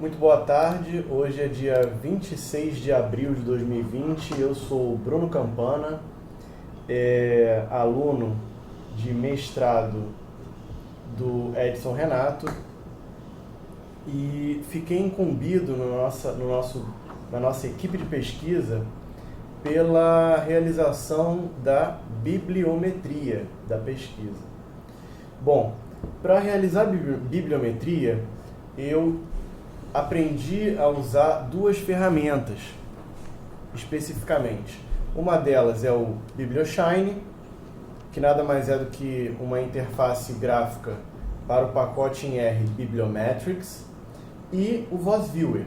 Muito boa tarde, hoje é dia 26 de abril de 2020, eu sou Bruno Campana, aluno de mestrado do Edson Renato e fiquei incumbido na nossa equipe de pesquisa pela realização da bibliometria da pesquisa. Bom, para realizar a bibliometria, eu aprendi a usar duas ferramentas, especificamente. Uma delas é o BiblioShine, que nada mais é do que uma interface gráfica para o pacote em R Bibliometrics, e o VozViewer.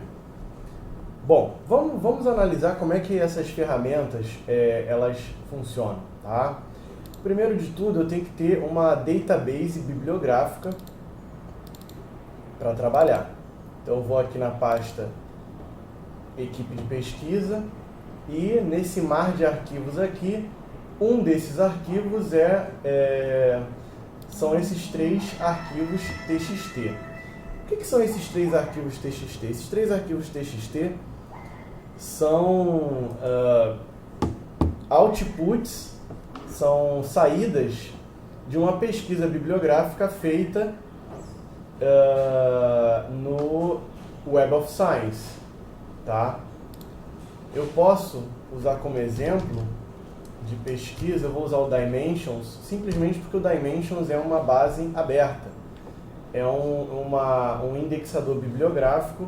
Bom, vamos analisar como é que essas ferramentas elas funcionam, tá? Primeiro de tudo, eu tenho que ter uma database bibliográfica para trabalhar. Então eu vou aqui na pasta equipe de pesquisa e nesse mar de arquivos aqui, um desses arquivos são esses três arquivos TXT. O que são esses três arquivos TXT? Esses três arquivos TXT são outputs, são saídas de uma pesquisa bibliográfica feita no Web of Science, tá? Eu posso usar como exemplo de pesquisa, eu vou usar o Dimensions, simplesmente porque o Dimensions é uma base aberta. É um indexador bibliográfico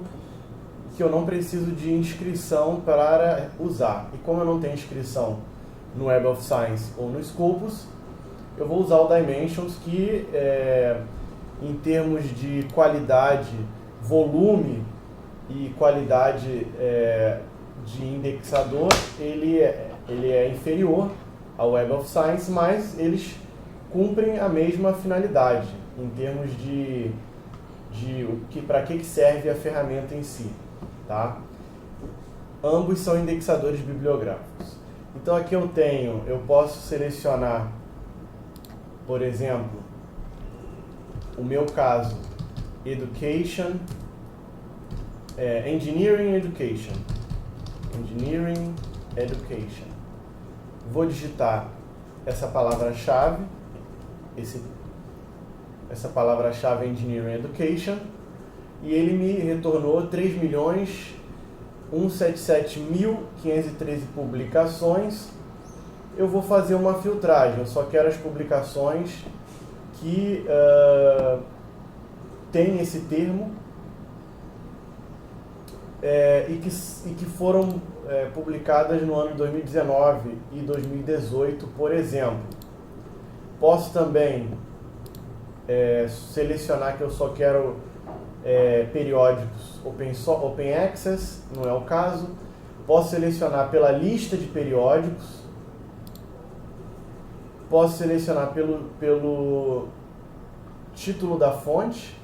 que eu não preciso de inscrição para usar. E como eu não tenho inscrição no Web of Science ou no Scopus, eu vou usar o Dimensions, que em termos de qualidade, volume e qualidade de indexador, ele é inferior ao Web of Science, mas eles cumprem a mesma finalidade em termos de para que serve a ferramenta em si, tá? Ambos são indexadores bibliográficos. Então aqui eu posso selecionar, por exemplo, o meu caso, Education, Engineering Education. Engineering Education. Vou digitar essa palavra-chave, essa palavra-chave Engineering Education, e ele me retornou 3.177.513 publicações. Eu vou fazer uma filtragem, eu só quero as publicações que tem esse termo e que foram publicadas no ano de 2019 e 2018, por exemplo. Posso também selecionar que eu só quero periódicos open access, não é o caso. Posso selecionar pela lista de periódicos. Posso selecionar pelo título da fonte,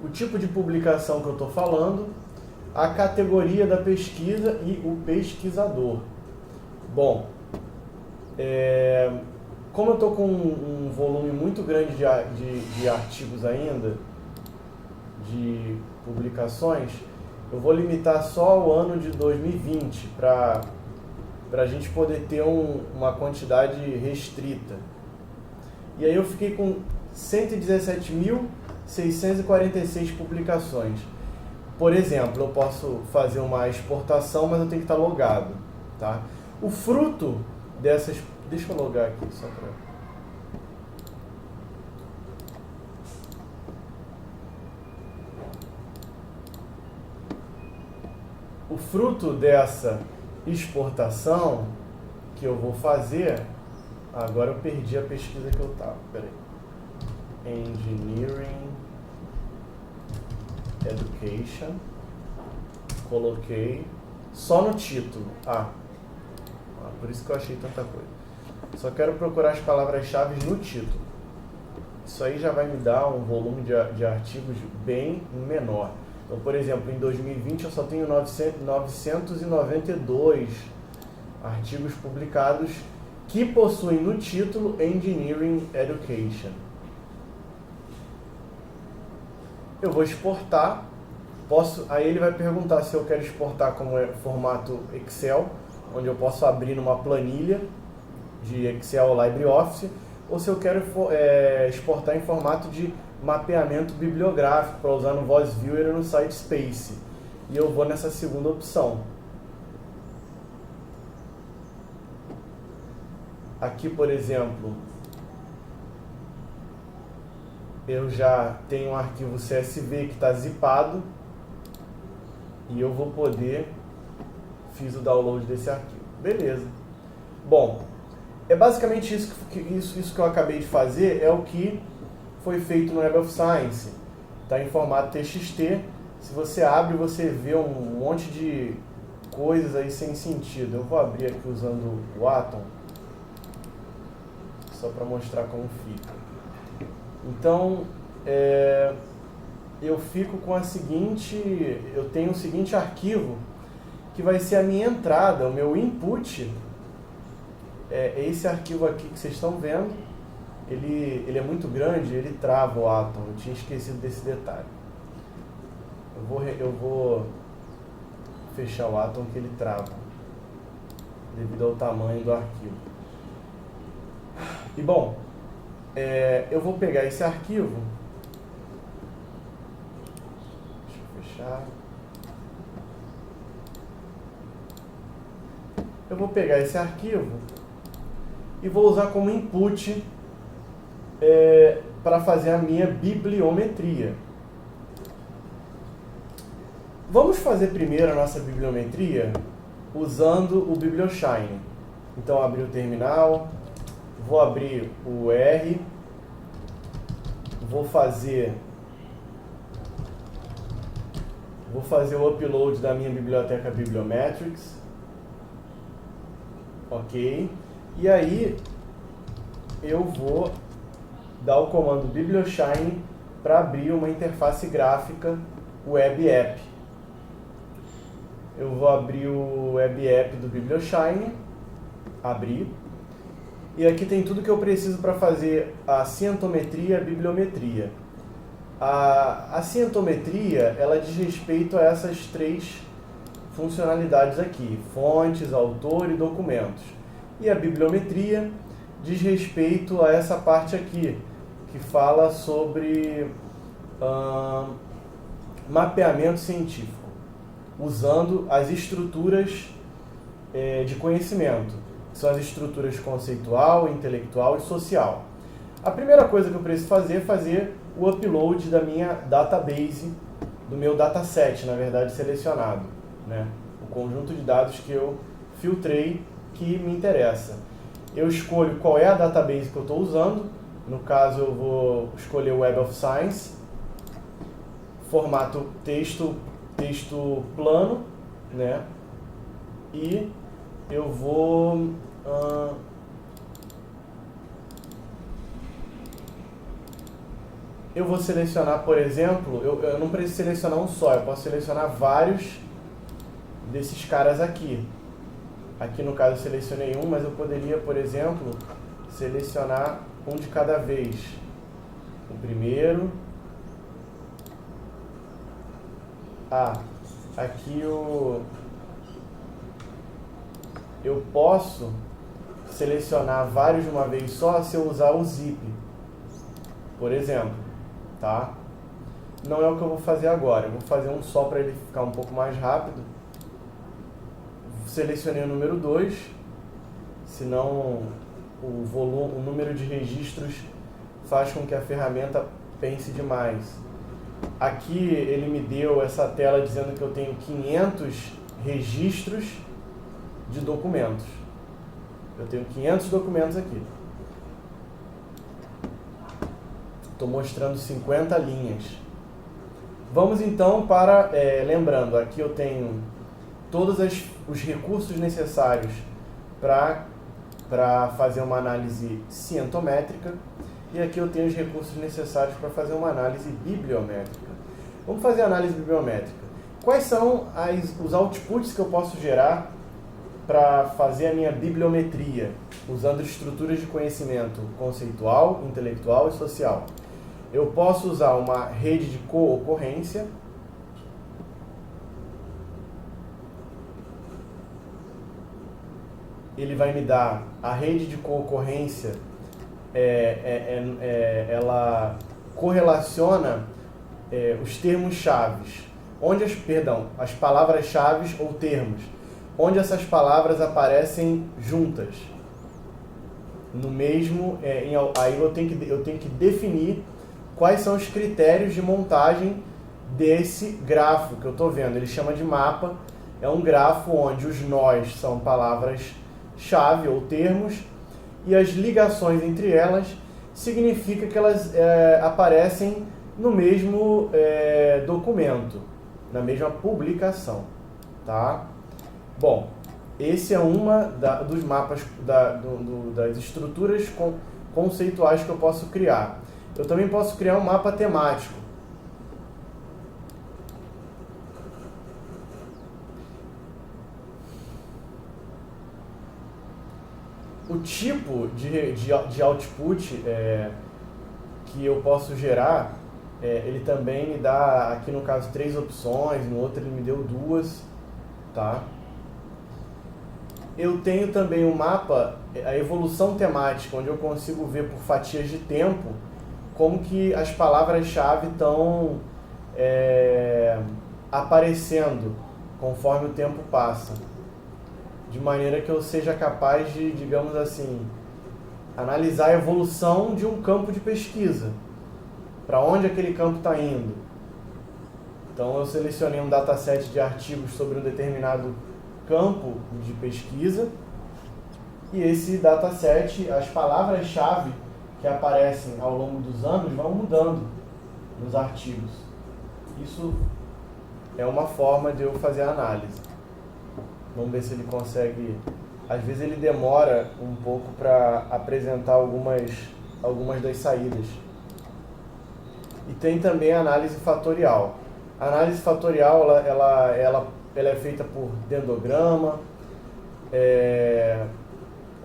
o tipo de publicação que eu estou falando, a categoria da pesquisa e o pesquisador. Bom, como eu estou com um volume muito grande de artigos ainda, de publicações, eu vou limitar só o ano de 2020 para a gente poder ter uma quantidade restrita. E aí eu fiquei com 117.646 publicações. Por exemplo, eu posso fazer uma exportação, mas eu tenho que estar logado, tá? O fruto dessas... Deixa eu logar aqui só para... O fruto dessa exportação que eu vou fazer... Agora eu perdi a pesquisa que eu estava. Peraí. Engineering Education. Coloquei só no título. Por isso que eu achei tanta coisa. Só quero procurar as palavras-chave no título. Isso aí já vai me dar um volume de artigos bem menor. Então, por exemplo, em 2020 eu só tenho 992 artigos publicados que possuem no título Engineering Education. Eu vou exportar, aí ele vai perguntar se eu quero exportar como formato Excel, onde eu posso abrir numa planilha de Excel ou LibreOffice, ou se eu quero exportar em formato de mapeamento bibliográfico para usar no VozViewer ou no SiteSpace. E eu vou nessa segunda opção. Aqui, por exemplo, eu já tenho um arquivo CSV que está zipado e eu vou poder, fiz o download desse arquivo. Beleza. Bom, é basicamente isso que eu acabei de fazer, é o que foi feito no Web of Science. Está em formato TXT. Se você abre, você vê um monte de coisas aí sem sentido. Eu vou abrir aqui usando o Atom, só para mostrar como fica. Então, eu fico com eu tenho o seguinte arquivo, que vai ser a minha entrada, o meu input. É esse arquivo aqui que vocês estão vendo. Ele é muito grande, ele trava o Atom. Eu tinha esquecido desse detalhe. Eu vou fechar o Atom que ele trava, devido ao tamanho do arquivo. E bom, eu vou pegar esse arquivo. Deixa eu fechar. Eu vou pegar esse arquivo e vou usar como input para fazer a minha bibliometria. Vamos fazer primeiro a nossa bibliometria usando o BiblioShine. Então, abrir o terminal, vou abrir o R, vou fazer o upload da minha biblioteca Bibliometrics. Ok. E aí, eu vou dar o comando BiblioShine para abrir uma interface gráfica Web App. Eu vou abrir o Web App do BiblioShine, abrir, e aqui tem tudo que eu preciso para fazer a cientometria e a bibliometria. A cientometria, ela diz respeito a essas três funcionalidades aqui: fontes, autor e documentos. E a bibliometria diz respeito a essa parte aqui, que fala sobre mapeamento científico, usando as estruturas de conhecimento, que são as estruturas conceitual, intelectual e social. A primeira coisa que eu preciso fazer é fazer o upload da minha database, do meu dataset, na verdade, selecionado, né? O conjunto de dados que eu filtrei que me interessa. Eu escolho qual é a database que eu estou usando. No caso, eu vou escolher o Web of Science, formato texto plano, né? E eu vou selecionar, por exemplo, eu não preciso selecionar um só, eu posso selecionar vários desses caras aqui. Aqui no caso eu selecionei um, mas eu poderia, por exemplo, selecionar um de cada vez. O primeiro. Aqui eu posso selecionar vários de uma vez só se eu usar o zip, por exemplo, tá? Não é o que eu vou fazer agora, eu vou fazer um só para ele ficar um pouco mais rápido. Selecionei o número 2, senão o número de registros faz com que a ferramenta pense demais. Aqui ele me deu essa tela dizendo que eu tenho 500 registros de documentos. Eu tenho 500 documentos aqui. Estou mostrando 50 linhas. Vamos então para, lembrando, aqui eu tenho todos os recursos necessários para fazer uma análise cientométrica, e aqui eu tenho os recursos necessários para fazer uma análise bibliométrica. Vamos fazer a análise bibliométrica. Quais são os outputs que eu posso gerar para fazer a minha bibliometria, usando estruturas de conhecimento conceitual, intelectual e social? Eu posso usar uma rede de co-ocorrência. Ele vai me dar a rede de co-ocorrência, ela correlaciona os termos-chaves, as palavras-chaves ou termos, onde essas palavras aparecem juntas. No mesmo, aí eu tenho que definir quais são os critérios de montagem desse grafo que eu estou vendo. Ele chama de mapa, é um grafo onde os nós são palavras-chave ou termos, e as ligações entre elas significa que elas aparecem no mesmo documento, na mesma publicação, tá? Bom, esse é dos mapas das estruturas conceituais que eu posso criar. Eu também posso criar um mapa temático. O tipo de output que eu posso gerar, ele também me dá, aqui no caso, 3 opções, no outro ele me deu 2, tá? Eu tenho também um mapa, a evolução temática, onde eu consigo ver por fatias de tempo como que as palavras-chave estão aparecendo conforme o tempo passa. De maneira que eu seja capaz de, digamos assim, analisar a evolução de um campo de pesquisa. Para onde aquele campo está indo. Então eu selecionei um dataset de artigos sobre um determinado campo de pesquisa, e esse dataset, as palavras-chave que aparecem ao longo dos anos vão mudando nos artigos. Isso é uma forma de eu fazer a análise. Vamos ver se ele consegue. Às vezes ele demora um pouco para apresentar algumas das saídas. E tem também a análise fatorial. A análise fatorial ela é feita por dendrograma,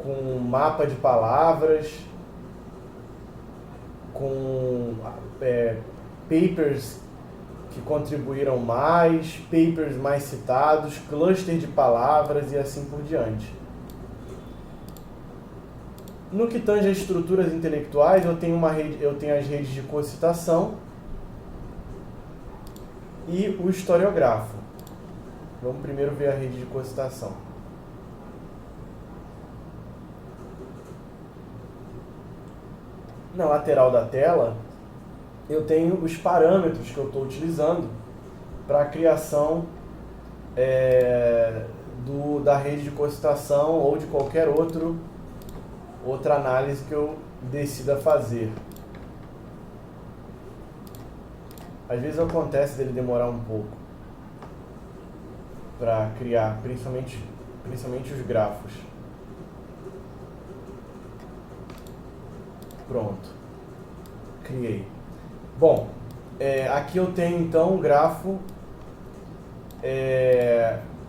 com mapa de palavras, com papers que contribuíram mais, papers mais citados, cluster de palavras e assim por diante. No que tange a estruturas intelectuais, eu tenho as redes de cocitação e o historiografo. Vamos primeiro ver a rede de cocitação. Na lateral da tela, eu tenho os parâmetros que eu estou utilizando para a criação da rede de cocitação ou de qualquer outra análise que eu decida fazer. Às vezes acontece dele demorar um pouco para criar, principalmente os grafos. Pronto. Criei. Bom, aqui eu tenho então um grafo,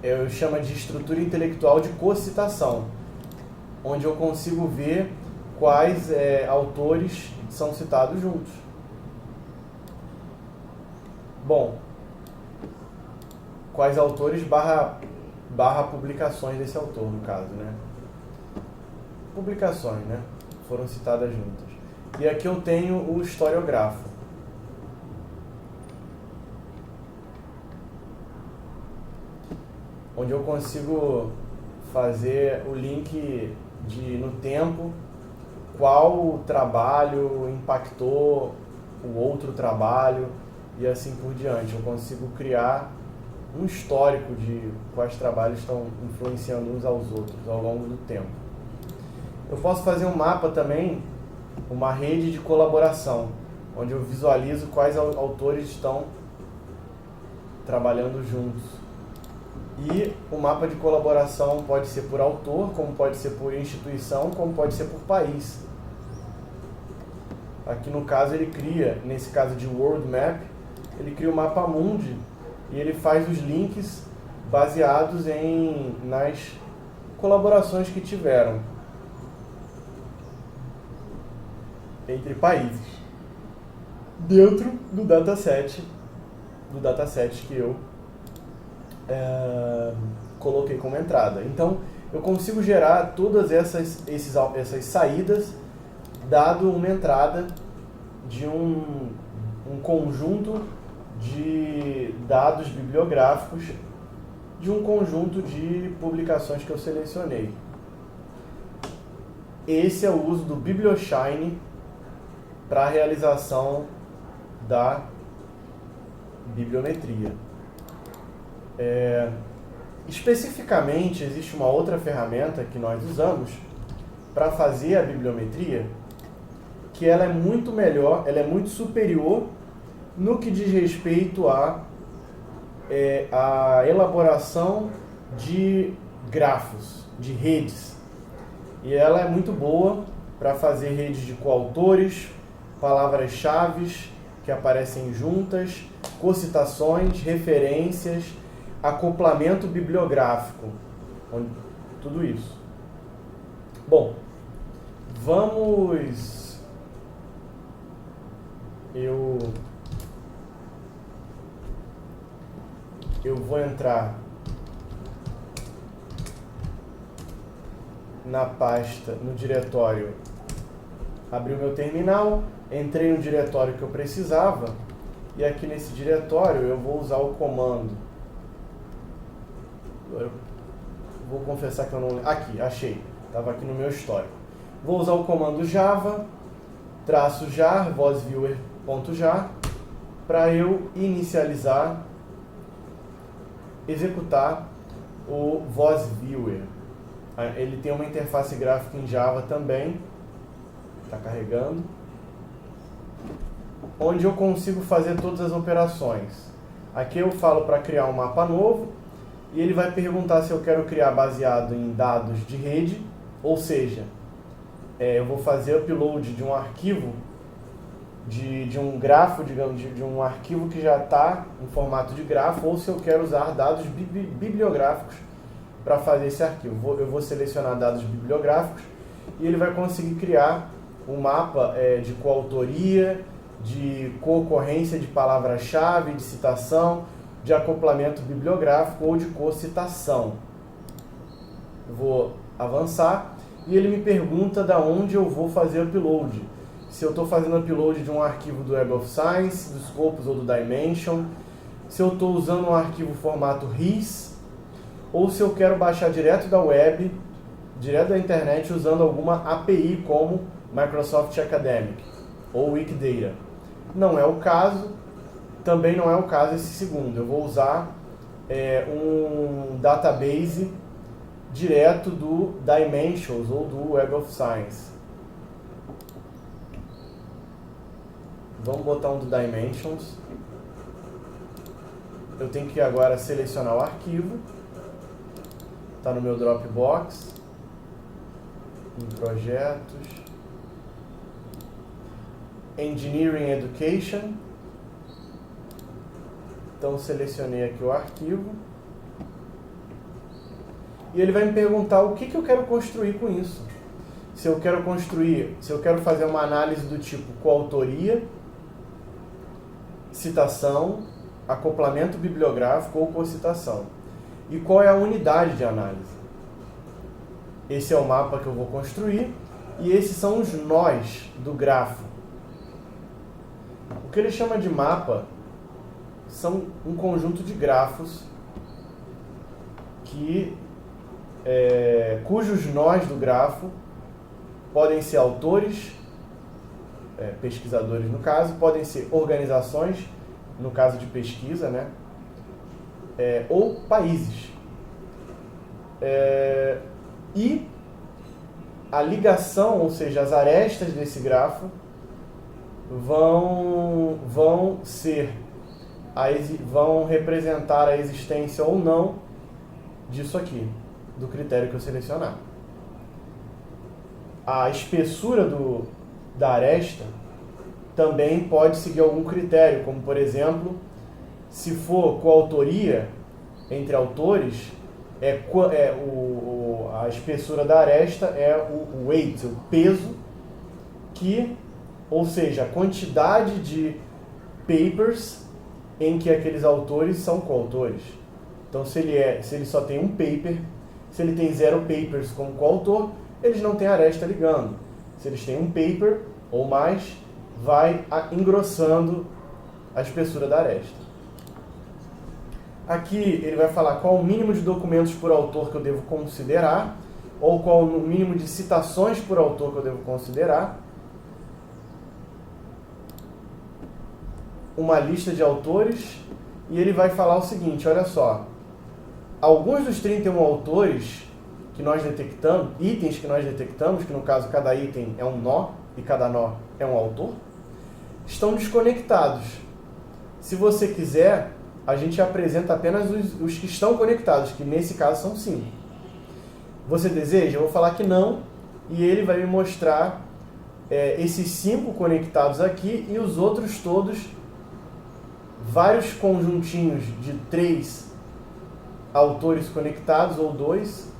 eu chamo de estrutura intelectual de cocitação, onde eu consigo ver quais autores são citados juntos. Bom, quais autores barra publicações desse autor, no caso, né? Publicações, né? Foram citadas juntas. E aqui eu tenho o historiografo. Onde eu consigo fazer o link no tempo, qual trabalho impactou o outro trabalho e assim por diante. Eu consigo criar um histórico de quais trabalhos estão influenciando uns aos outros ao longo do tempo. Eu posso fazer um mapa também, uma rede de colaboração, onde eu visualizo quais autores estão trabalhando juntos. E o mapa de colaboração pode ser por autor, como pode ser por instituição, como pode ser por país. Aqui no caso ele cria, nesse caso de World Map, ele cria o mapa mundi e ele faz os links baseados nas colaborações que tiveram entre países. dentro do dataset que eu coloquei como entrada. Então, eu consigo gerar todas essas saídas, dado uma entrada de um conjunto de dados bibliográficos de um conjunto de publicações que eu selecionei. Esse é o uso do BiblioShine para a realização da bibliometria. Especificamente, existe uma outra ferramenta que nós usamos para fazer a bibliometria, que ela é muito melhor, ela é muito superior no que diz respeito a elaboração de grafos, de redes. E ela é muito boa para fazer redes de coautores, palavras-chave que aparecem juntas, cocitações, referências, acoplamento bibliográfico, tudo isso. Bom, vamos... Eu vou entrar na pasta, no diretório, abri o meu terminal, entrei no diretório que eu precisava, e aqui nesse diretório eu vou usar o comando. Eu vou confessar que eu não... Aqui, achei. Estava aqui no meu histórico. Vou usar o comando java, -jar, vozviewer.jar, para eu inicializar, executar o VozViewer. Ele tem uma interface gráfica em Java também, está carregando, onde eu consigo fazer todas as operações. Aqui eu falo para criar um mapa novo, e ele vai perguntar se eu quero criar baseado em dados de rede, ou seja, eu vou fazer upload de um arquivo, de um grafo, digamos, de um arquivo que já está em formato de grafo, ou se eu quero usar dados bibliográficos para fazer esse arquivo. Eu vou selecionar dados bibliográficos e ele vai conseguir criar um mapa de coautoria, de concorrência de palavra-chave, de citação, de acoplamento bibliográfico ou de cocitação. Eu vou avançar e ele me pergunta da onde eu vou fazer upload. Se eu estou fazendo upload de um arquivo do Web of Science, do Scopus ou do Dimension, se eu estou usando um arquivo formato RIS, ou se eu quero baixar direto da web, direto da internet, usando alguma API como Microsoft Academic ou Wikidata. Não é o caso, também não é o caso esse segundo. Eu vou usar um database direto do Dimensions ou do Web of Science. Vamos botar um do Dimensions. Eu tenho que agora selecionar o arquivo. Está no meu Dropbox. Em projetos. Engineering Education. Então selecionei aqui o arquivo. E ele vai me perguntar o que eu quero construir com isso. Se eu quero fazer uma análise do tipo coautoria, citação, acoplamento bibliográfico ou cocitação. E qual é a unidade de análise? Esse é o mapa que eu vou construir e esses são os nós do grafo. O que ele chama de mapa são um conjunto de grafos cujos nós do grafo podem ser autores, pesquisadores no caso, podem ser organizações, no caso de pesquisa, né? Ou países. E a ligação, ou seja, as arestas desse grafo vão representar a existência ou não disso aqui, do critério que eu selecionar. A espessura da aresta também pode seguir algum critério, como por exemplo, se for coautoria entre autores, a espessura da aresta é o weight, o peso, ou seja, a quantidade de papers em que aqueles autores são coautores. Então, se ele só tem um paper, se ele tem 0 papers como coautor, eles não têm aresta ligando. Se eles têm um paper ou mais, vai engrossando a espessura da aresta. Aqui ele vai falar qual o mínimo de documentos por autor que eu devo considerar, ou qual o mínimo de citações por autor que eu devo considerar. Uma lista de autores, e ele vai falar o seguinte, olha só, alguns dos 31 autores que nós detectamos, itens que nós detectamos, que no caso cada item é um nó, e cada nó é um autor, estão desconectados. Se você quiser, a gente apresenta apenas os que estão conectados, que nesse caso são 5. Você deseja? Eu vou falar que não, e ele vai me mostrar esses 5 conectados aqui e os outros todos, vários conjuntinhos de 3 autores conectados, ou 2,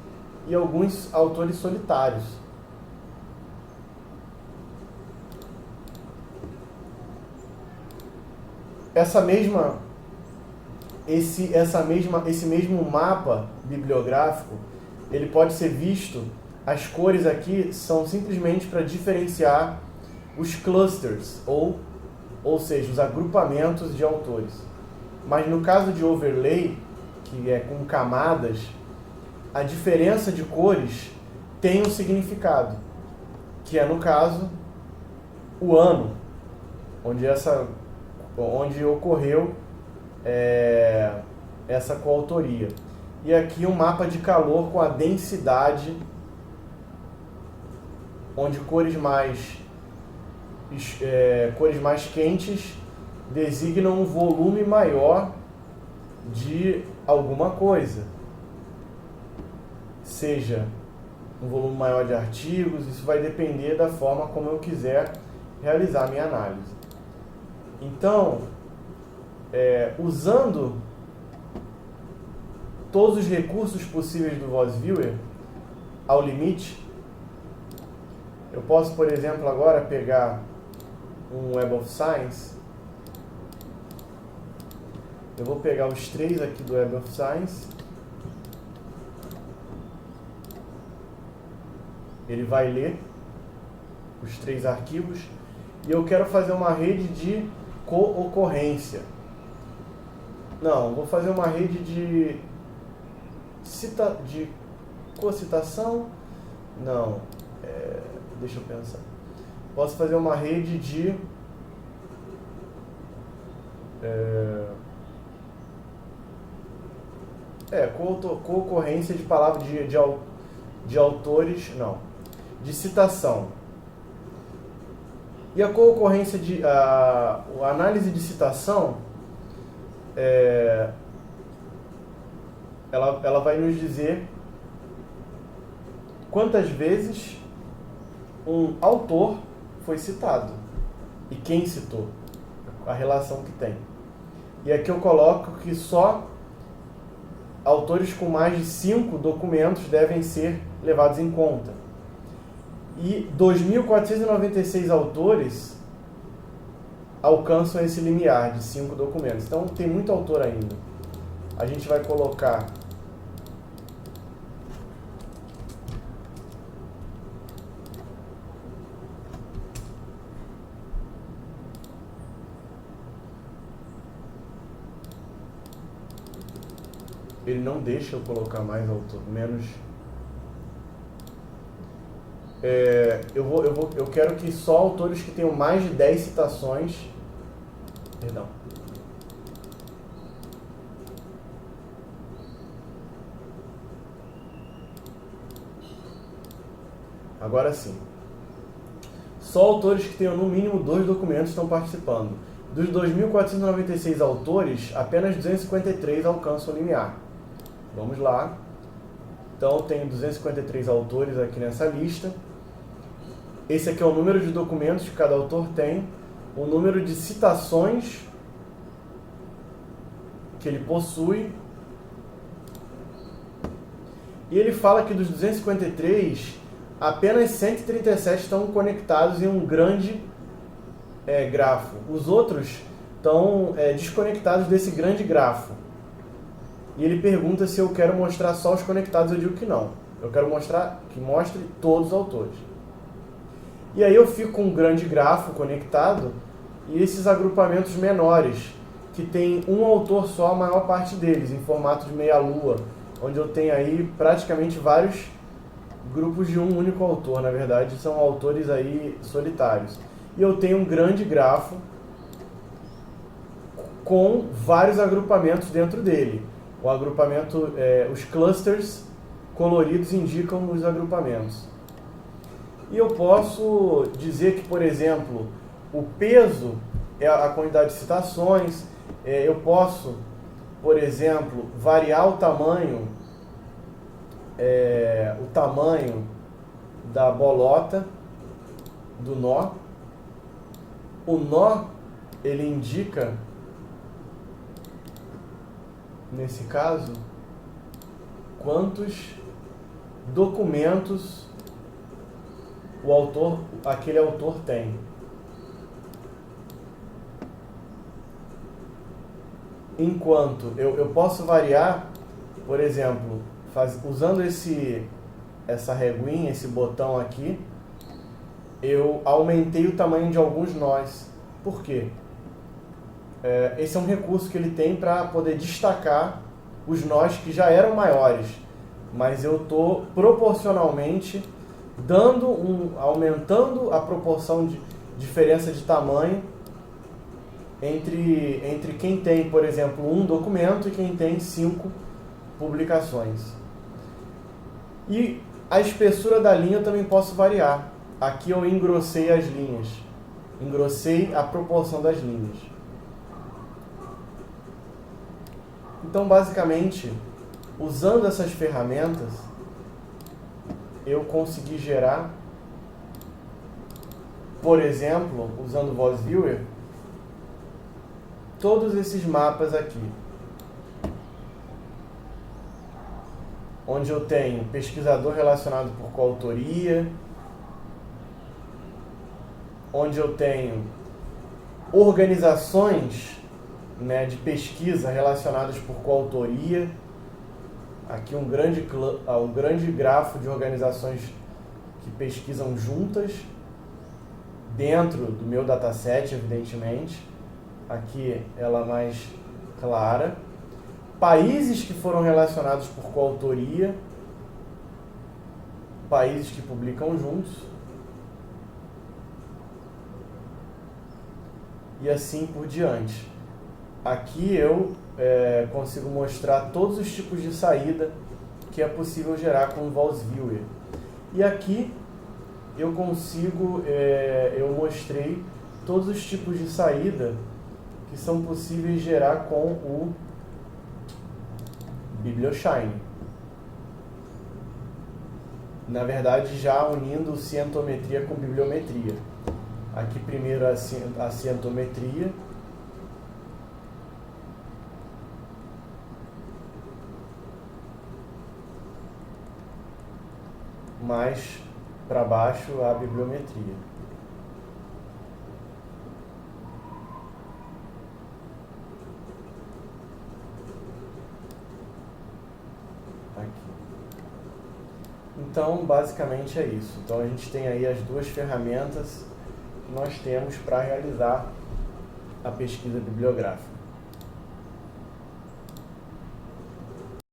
e alguns autores solitários. Esse mesmo mapa bibliográfico, ele pode ser visto, as cores aqui são simplesmente para diferenciar os clusters, ou seja, os agrupamentos de autores. Mas no caso de overlay, que é com camadas, a diferença de cores tem um significado, que é, no caso, o ano onde ocorreu essa coautoria. E aqui um mapa de calor com a densidade, onde cores mais quentes designam um volume maior de alguma coisa, seja um volume maior de artigos. Isso vai depender da forma como eu quiser realizar a minha análise. Então, usando todos os recursos possíveis do VozViewer ao limite, eu posso, por exemplo, agora pegar um Web of Science. Eu vou pegar os 3 aqui do Web of Science. Ele vai ler os 3 arquivos. E eu quero fazer uma rede de co-ocorrência. Não, vou fazer uma rede de co-citação. Não, deixa eu pensar. Posso fazer uma rede de co-ocorrência de palavras de autores, não, de citação. E a co-ocorrência a análise de citação, ela vai nos dizer quantas vezes um autor foi citado e quem citou, a relação que tem. E aqui eu coloco que só autores com mais de 5 documentos devem ser levados em conta. E 2.496 autores alcançam esse limiar de 5 documentos. Então tem muito autor ainda. A gente vai colocar ele não deixa eu colocar mais autor, menos. Eu quero que só autores que tenham mais de 10 citações. Perdão. Agora sim. Só autores que tenham no mínimo 2 documentos estão participando. Dos 2.496 autores, apenas 253 alcançam o limiar. Vamos lá. Então, eu tenho 253 autores aqui nessa lista. Esse aqui é o número de documentos que cada autor tem, o número de citações que ele possui. E ele fala que dos 253, apenas 137 estão conectados em um grande grafo. Os outros estão desconectados desse grande grafo. E ele pergunta se eu quero mostrar só os conectados. Eu digo que não. Eu quero mostrar que mostre todos os autores. E aí eu fico com um grande grafo conectado e esses agrupamentos menores, que tem um autor só, a maior parte deles, em formato de meia-lua, onde eu tenho aí praticamente vários grupos de um único autor. Na verdade, são autores aí solitários. E eu tenho um grande grafo com vários agrupamentos dentro dele. O agrupamento, os clusters coloridos indicam os agrupamentos. E eu posso dizer que, por exemplo, o peso é a quantidade de citações. Eu posso, por exemplo, variar o tamanho da bolota, do nó. O nó, ele indica, nesse caso, quantos documentos aquele autor tem. Enquanto eu posso variar, por exemplo, usando essa reguinha, esse botão aqui, eu aumentei o tamanho de alguns nós. Por quê? Esse é um recurso que ele tem para poder destacar os nós que já eram maiores, mas eu estou proporcionalmente aumentando a proporção de diferença de tamanho entre quem tem, por exemplo, um documento e quem tem 5 publicações. E a espessura da linha eu também posso variar. Aqui eu engrossei as linhas, engrossei a proporção das linhas. Então, basicamente, usando essas ferramentas, eu consegui gerar, por exemplo, usando o Voice Viewer, todos esses mapas aqui, onde eu tenho pesquisador relacionado por coautoria, onde eu tenho organizações, de pesquisa relacionadas por coautoria. Aqui um grande grafo de organizações que pesquisam juntas, dentro do meu dataset, evidentemente. Aqui ela mais clara. Países que foram relacionados por coautoria, países que publicam juntos, e assim por diante. Aqui eu consigo mostrar todos os tipos de saída que é possível gerar com o Voice Viewer. E aqui eu mostrei todos os tipos de saída que são possíveis gerar com o BiblioShine. Na verdade, já unindo cientometria com bibliometria. Aqui primeiro a cientometria. Mais para baixo a bibliometria. Aqui. Então, basicamente é isso. Então, a gente tem aí as duas ferramentas que nós temos para realizar a pesquisa bibliográfica.